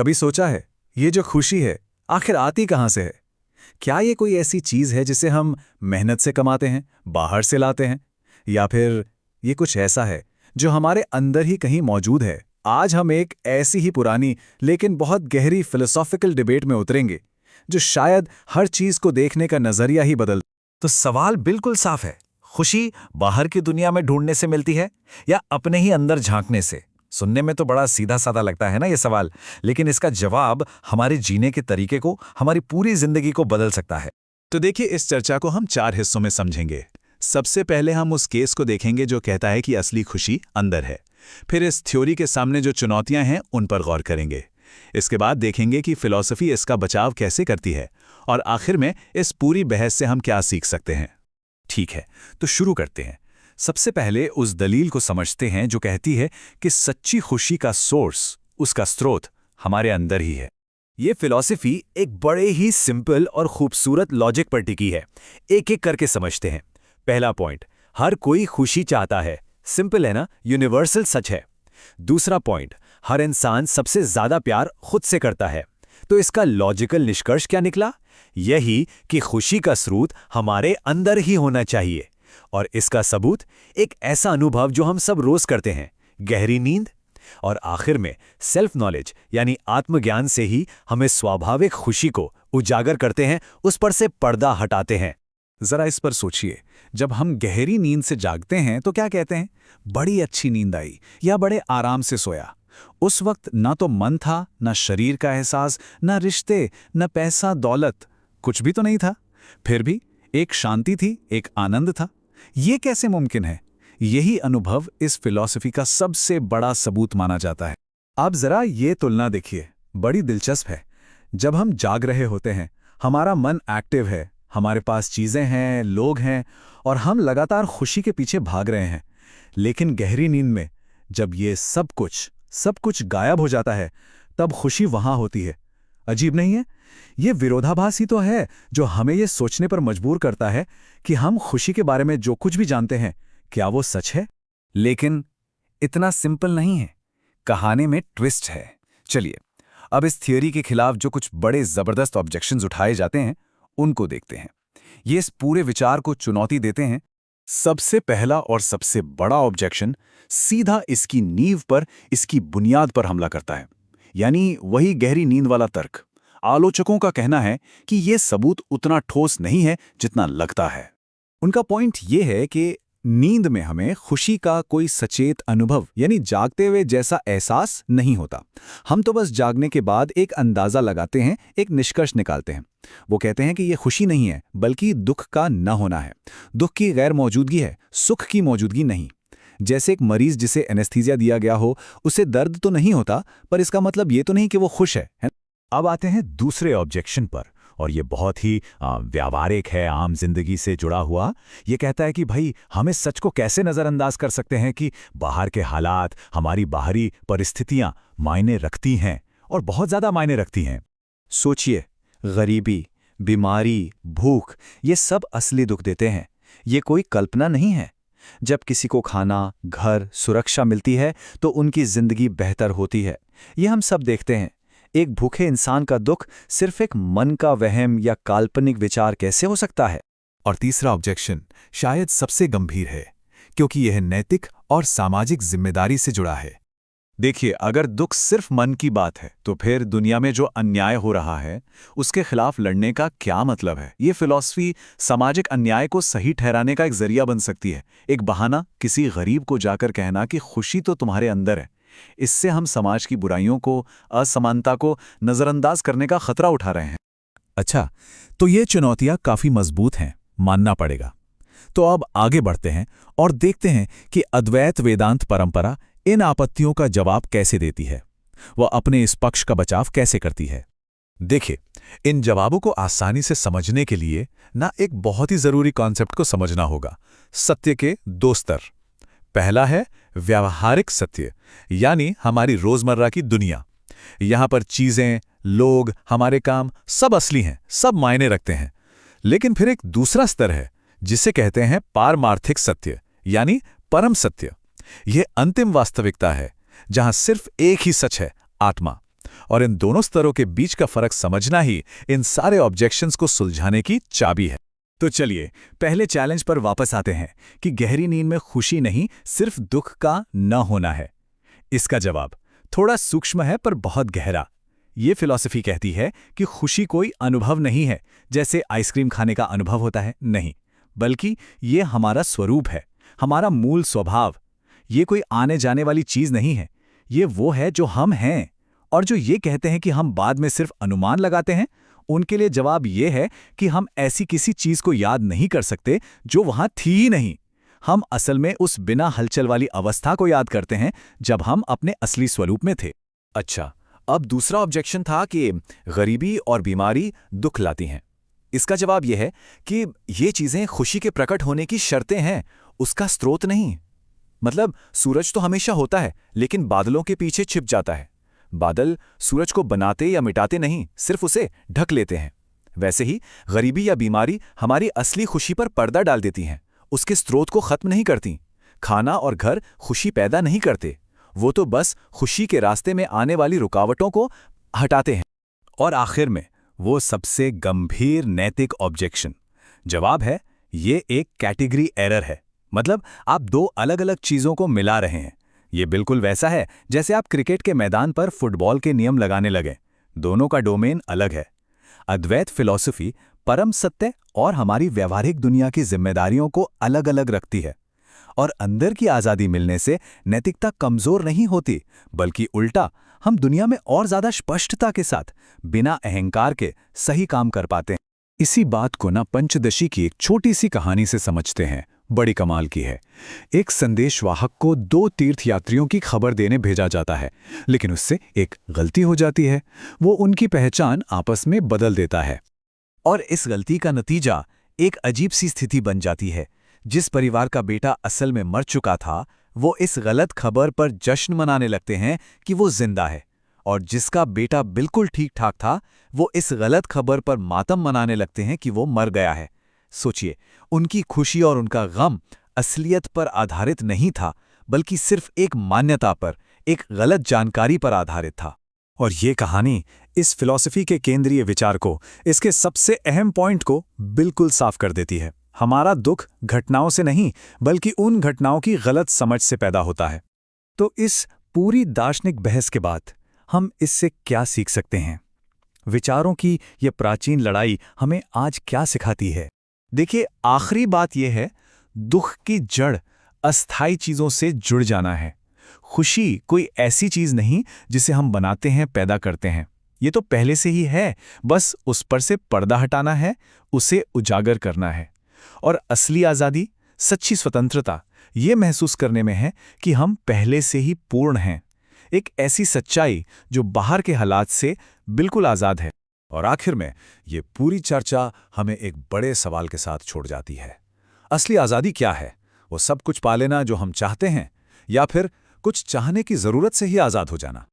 कभी सोचा है, ये जो खुशी है आखिर आती कहाँ से है? क्या ये कोई ऐसी चीज़ है जिसे हम मेहनत से कमाते हैं, बाहर से लाते हैं, या फिर ये कुछ ऐसा है जो हमारे अंदर ही कहीं मौजूद है? आज हम एक ऐसी ही पुरानी लेकिन बहुत गहरी फिलोसॉफिकल डिबेट में उतरेंगे जो शायद हर चीज़ को देखने का नज़रिया ही बदल। तो सवाल बिल्कुल साफ है, खुशी बाहर की दुनिया में ढूंढने से मिलती है या अपने ही अंदर झांकने से? सुनने में तो बड़ा सीधा साधा लगता है ना ये सवाल, लेकिन इसका जवाब हमारे जीने के तरीके को, हमारी पूरी जिंदगी को बदल सकता है। तो देखिए, इस चर्चा को हम 4 हिस्सों में समझेंगे। सबसे पहले हम उस केस को देखेंगे जो कहता है कि असली खुशी अंदर है। फिर इस थ्योरी के सामने जो चुनौतियां हैं उन पर गौर करेंगे। इसके बाद देखेंगे कि फिलॉसफी इसका बचाव कैसे करती है, और आखिर में इस पूरी बहस से हम क्या सीख सकते हैं। ठीक है, तो शुरू करते हैं। सबसे पहले उस दलील को समझते हैं जो कहती है कि सच्ची खुशी का सोर्स, उसका स्रोत हमारे अंदर ही है। ये फिलॉसफी एक बड़े ही सिंपल और खूबसूरत लॉजिक पर टिकी है। एक एक करके समझते हैं। पहला पॉइंट, हर कोई खुशी चाहता है। सिंपल है ना, यूनिवर्सल सच है। दूसरा पॉइंट, हर इंसान सबसे ज्यादा प्यार खुद से करता है। तो इसका लॉजिकल निष्कर्ष क्या निकला? यही कि खुशी का स्रोत हमारे अंदर ही होना चाहिए। और इसका सबूत एक ऐसा अनुभव जो हम सब रोज करते हैं, गहरी नींद। और आखिर में सेल्फ नॉलेज यानी आत्मज्ञान से ही हमें स्वाभाविक खुशी को उजागर करते हैं, उस पर से पर्दा हटाते हैं। जरा इस पर सोचिए, जब हम गहरी नींद से जागते हैं तो क्या कहते हैं? बड़ी अच्छी नींद आई, या बड़े आराम से सोया। उस वक्त ना तो मन था, ना शरीर का एहसास, ना रिश्ते, ना पैसा दौलत, कुछ भी तो नहीं था। फिर भी एक शांति थी, एक आनंद था। ये कैसे मुमकिन है? यही अनुभव इस फिलॉसफी का सबसे बड़ा सबूत माना जाता है। आप जरा ये तुलना देखिए, बड़ी दिलचस्प है। जब हम जाग रहे होते हैं, हमारा मन एक्टिव है, हमारे पास चीजें हैं, लोग हैं, और हम लगातार खुशी के पीछे भाग रहे हैं। लेकिन गहरी नींद में जब ये सब कुछ गायब हो जाता है, तब खुशी वहां होती है। अजीब नहीं है? ये विरोधाभास ही तो है जो हमें ये सोचने पर मजबूर करता है कि हम खुशी के बारे में जो कुछ भी जानते हैं, क्या वो सच है? लेकिन इतना सिंपल नहीं है। कहानी में ट्विस्ट है। चलिए अब इस थियोरी के खिलाफ जो कुछ बड़े जबरदस्त ऑब्जेक्शंस उठाए जाते हैं उनको देखते हैं। ये इस पूरे विचार को चुनौती देते हैं। सबसे पहला और सबसे बड़ा ऑब्जेक्शन सीधा इसकी नींव पर, इसकी बुनियाद पर हमला करता है, यानी वही गहरी नींद वाला तर्क। आलोचकों का कहना है कि यह सबूत उतना ठोस नहीं है जितना लगता है। उनका पॉइंट यह है कि नींद में हमें खुशी का कोई सचेत अनुभव यानी जागते हुए जैसा एहसास नहीं होता। हम तो बस जागने के बाद एक अंदाजा लगाते हैं, एक निष्कर्ष निकालते हैं। वो कहते हैं कि यह खुशी नहीं है, बल्कि दुख का न होना है। दुख की गैर मौजूदगी है, सुख की मौजूदगी नहीं। जैसे एक मरीज जिसे एनेस्थीसिया दिया गया हो, उसे दर्द तो नहीं होता, पर इसका मतलब ये तो नहीं कि वो खुश है। अब आते हैं दूसरे ऑब्जेक्शन पर, और ये बहुत ही व्यावहारिक है, आम जिंदगी से जुड़ा हुआ। ये कहता है कि भाई, हम इस सच को कैसे नज़रअंदाज कर सकते हैं कि बाहर के हालात, हमारी बाहरी परिस्थितियां मायने रखती हैं, और बहुत ज़्यादा मायने रखती हैं। सोचिए, गरीबी, बीमारी, भूख, ये सब असली दुख देते हैं। ये कोई कल्पना नहीं है। जब किसी को खाना, घर, सुरक्षा मिलती है तो उनकी जिंदगी बेहतर होती है। ये हम सब देखते हैं। एक भूखे इंसान का दुख सिर्फ एक मन का वहम या काल्पनिक विचार कैसे हो सकता है? और तीसरा ऑब्जेक्शन शायद सबसे गंभीर है, क्योंकि यह नैतिक और सामाजिक जिम्मेदारी से जुड़ा है। देखिए, अगर दुख सिर्फ मन की बात है, तो फिर दुनिया में जो अन्याय हो रहा है उसके खिलाफ लड़ने का क्या मतलब है? ये फिलॉसफी सामाजिक अन्याय को सही ठहराने का एक जरिया बन सकती है, एक बहाना किसी गरीब को जाकर कहना कि खुशी तो तुम्हारे अंदर है। इससे हम समाज की बुराइयों को, असमानता को नजरअंदाज करने का खतरा उठा रहे हैं। अच्छा, तो ये चुनौतियां काफी मजबूत हैं, मानना पड़ेगा। तो अब आगे बढ़ते हैं और देखते हैं कि अद्वैत वेदांत परंपरा इन आपत्तियों का जवाब कैसे देती है, वह अपने इस पक्ष का बचाव कैसे करती है। देखिए, इन जवाबों को आसानी से समझने के लिए ना एक बहुत ही जरूरी कॉन्सेप्ट को समझना होगा। सत्य के 2 स्तर। पहला है व्यावहारिक सत्य, यानी हमारी रोजमर्रा की दुनिया। यहां पर चीजें, लोग, हमारे काम सब असली हैं, सब मायने रखते हैं। लेकिन फिर एक दूसरा स्तर है जिसे कहते हैं पारमार्थिक सत्य, यानी परम सत्य। यह अंतिम वास्तविकता है जहां सिर्फ एक ही सच है, आत्मा। और इन दोनों स्तरों के बीच का फर्क समझना ही इन सारे ऑब्जेक्शंस को सुलझाने की चाबी है। तो चलिए पहले चैलेंज पर वापस आते हैं कि गहरी नींद में खुशी नहीं, सिर्फ दुख का न होना है। इसका जवाब थोड़ा सूक्ष्म है पर बहुत गहरा। ये फिलॉसफी कहती है कि खुशी कोई अनुभव नहीं है, जैसे आइसक्रीम खाने का अनुभव होता है, नहीं, बल्कि ये हमारा स्वरूप है, हमारा मूल स्वभाव। ये कोई आने जाने वाली चीज नहीं है, ये वो है जो हम हैं। और जो ये कहते हैं कि हम बाद में सिर्फ अनुमान लगाते हैं, उनके लिए जवाब ये है कि हम ऐसी किसी चीज को याद नहीं कर सकते जो वहां थी ही नहीं। हम असल में उस बिना हलचल वाली अवस्था को याद करते हैं जब हम अपने असली स्वरूप में थे। अच्छा, अब दूसरा ऑब्जेक्शन था कि गरीबी और बीमारी दुख लाती हैं। इसका जवाब यह है कि ये चीजें खुशी के प्रकट होने की शर्तें हैं, उसका स्रोत नहीं। मतलब सूरज तो हमेशा होता है, लेकिन बादलों के पीछे छिप जाता है। बादल सूरज को बनाते या मिटाते नहीं, सिर्फ उसे ढक लेते हैं। वैसे ही गरीबी या बीमारी हमारी असली खुशी पर पर्दा डाल देती हैं, उसके स्रोत को खत्म नहीं करती। खाना और घर खुशी पैदा नहीं करते, वो तो बस खुशी के रास्ते में आने वाली रुकावटों को हटाते हैं। और आखिर में वो सबसे गंभीर नैतिक ऑब्जेक्शन, जवाब है ये एक कैटेगरी एरर है। मतलब आप दो अलग अलग चीजों को मिला रहे हैं। ये बिल्कुल वैसा है जैसे आप क्रिकेट के मैदान पर फुटबॉल के नियम लगाने लगे, दोनों का डोमेन अलग है। अद्वैत फिलॉसफी परम सत्य और हमारी व्यवहारिक दुनिया की जिम्मेदारियों को अलग अलग रखती है। और अंदर की आज़ादी मिलने से नैतिकता कमजोर नहीं होती, बल्कि उल्टा हम दुनिया में और ज्यादा स्पष्टता के साथ बिना अहंकार के सही काम कर पाते हैं। इसी बात को ना पंचदशी की एक छोटी सी कहानी से समझते हैं, बड़ी कमाल की है। एक संदेशवाहक को दो तीर्थयात्रियों की खबर देने भेजा जाता है, लेकिन उससे एक गलती हो जाती है। वो उनकी पहचान आपस में बदल देता है और इस गलती का नतीजा एक अजीब सी स्थिति बन जाती है। जिस परिवार का बेटा असल में मर चुका था, वो इस गलत खबर पर जश्न मनाने लगते हैं कि वो जिंदा है, और जिसका बेटा बिल्कुल ठीक ठाक था, वो इस गलत खबर पर मातम मनाने लगते हैं कि वो मर गया है। सोचिए, उनकी खुशी और उनका गम असलियत पर आधारित नहीं था, बल्कि सिर्फ एक मान्यता पर, एक गलत जानकारी पर आधारित था। और ये कहानी इस फिलॉसफी के केंद्रीय विचार को, इसके सबसे अहम पॉइंट को बिल्कुल साफ कर देती है। हमारा दुख घटनाओं से नहीं, बल्कि उन घटनाओं की गलत समझ से पैदा होता है। तो इस पूरी दार्शनिक बहस के बाद हम इससे क्या सीख सकते हैं? विचारों की ये प्राचीन लड़ाई हमें आज क्या सिखाती है? देखिए, आखिरी बात यह है, दुख की जड़ अस्थायी चीजों से जुड़ जाना है। खुशी कोई ऐसी चीज नहीं जिसे हम बनाते हैं, पैदा करते हैं। ये तो पहले से ही है, बस उस पर से पर्दा हटाना है, उसे उजागर करना है। और असली आज़ादी, सच्ची स्वतंत्रता ये महसूस करने में है कि हम पहले से ही पूर्ण हैं। एक ऐसी सच्चाई जो बाहर के हालात से बिल्कुल आज़ाद है। और आखिर में ये पूरी चर्चा हमें एक बड़े सवाल के साथ छोड़ जाती है। असली आज़ादी क्या है? वो सब कुछ पा लेना जो हम चाहते हैं, या फिर कुछ चाहने की ज़रूरत से ही आज़ाद हो जाना?